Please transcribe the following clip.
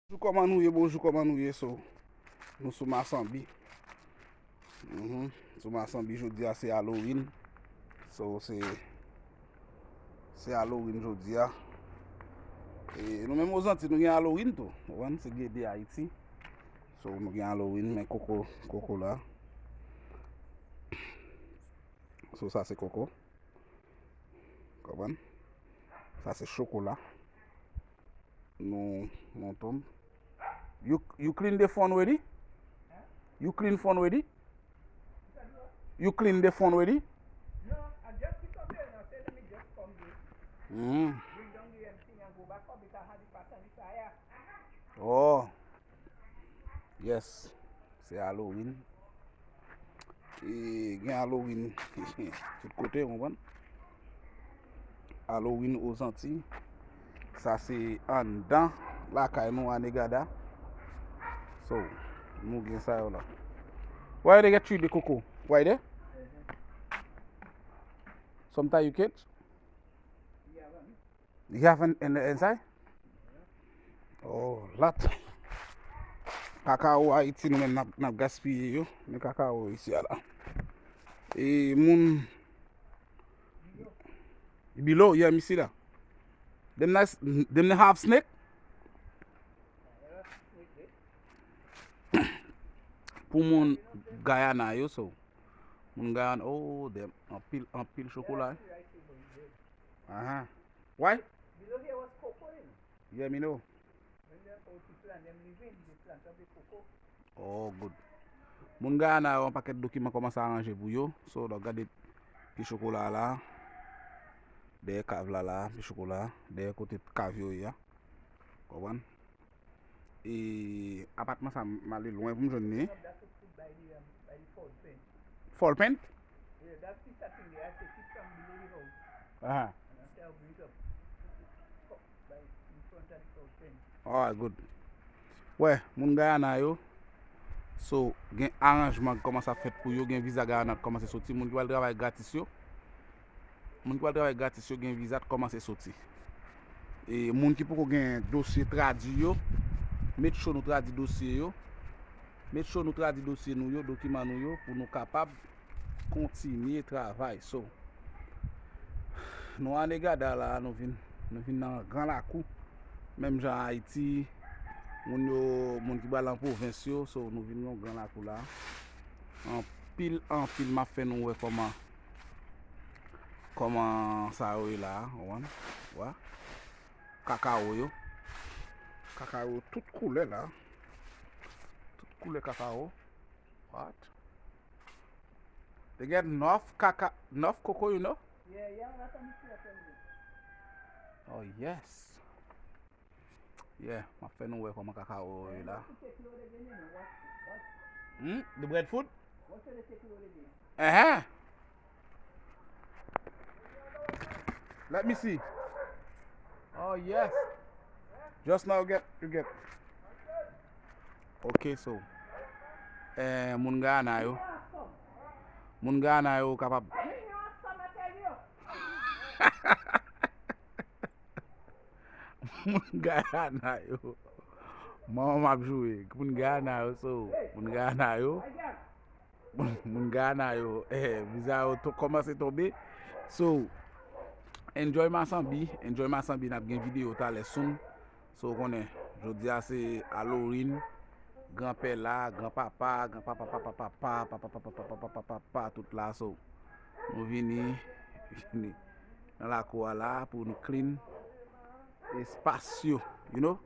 Bonjour, comment nous y est, so. Nous sommes à Sambi. Nous sommes à Sambi, je dis, c'est Halloween. So, c'est Halloween, je dis. Et nous même aux Antilles, nous avons Halloween, tout. C'est Guédé Haïti. So, nous avons Halloween, mais coco là. So, ça c'est coco. Comment? Ça c'est chocolat. Nous Tombe. You clean the phone already? You clean phone already? You clean the phone already? No, I just pick up here and I said, let me just come here, bring down the thing and go back up because I had the pattern fire. Oh, yes, c'est Halloween. Et il y a Halloween tout côté, on voit. Halloween aux Antilles. Ça c'est en dedans, là, quand nous à Negada. So, nous avons ça là. Why they get treat the cocoa? Why there? Sometimes you catch? You haven't in the inside? Oh, lot. Cacao Haïti nous même n'a gaspillé yo, mais cacao ici là. Et moun below, yeah, me see that. Them have snake? Pour mon Guyana yo so. Mon Guyana, oh, them en pile chocolat. Why? Below here was cocoa in. Yeah, me know. When they old people and them living, they plant up the cocoa. Oh, good. Mon Guyana un paquet de documents commence à arranger pour yo. So, regardez petit chocolat là. Des caves là, petit chocolat. Des côté cave yo ya. Comprends? Et appartement ça m'a aller loin pour me joindre. That's what put by the fall pen. Fall paint? Yeah, that piece of thing there, I take it from below the house. Uh-huh. And after I bring it up, up by in front of the fall pen. Alright, good. Ouais, mon Guyana yo. So, gen arrangement commence à fait pour yo, gen visa Guyana commence à sortir. Moun ki va travail gratis yo. Moun ki va travail gratis yo, gen visa commence à sortir. Et moun ki pou gen dossier traduit yo, met chaud nous traduit dossier yo. Met chaud nous traduit dossier nous yo, document nous yo pour nous capable continuer travail. So, nous en Negada là, nous vinn dans grand lakou. Même Jean Haïti, moun ki bal en province yo, so nous vinn dans grand lakou là. En pile m'a fait nous comment ça yo là, ouais. Cacao yo. Cacao tout couleur là. Tout couleur cacao. What? They get enough cocoa, you know? Yeah, that's what I'm saying. Oh yes. Yeah, my friend know where from cacao là. The bread food? What should they take you again? Uh-huh. Let me see. Oh yes. Just now you get. Okay, so moun Guyana yo. Moun Guyana yo capable. Moun Guyana yo. Maman m'a joué. Moun Guyana yo so. Moun Guyana yo. Moun Guyana yo. Visa yo to commence à tomber. So enjoy my sambi n'a gen vidéo ta les soon. So connaît. Jodi a c'est Halloween. Grand-père là, grand-papa, papa, tout là. So, nous venons dans la cour là pour nous clean espace, you know?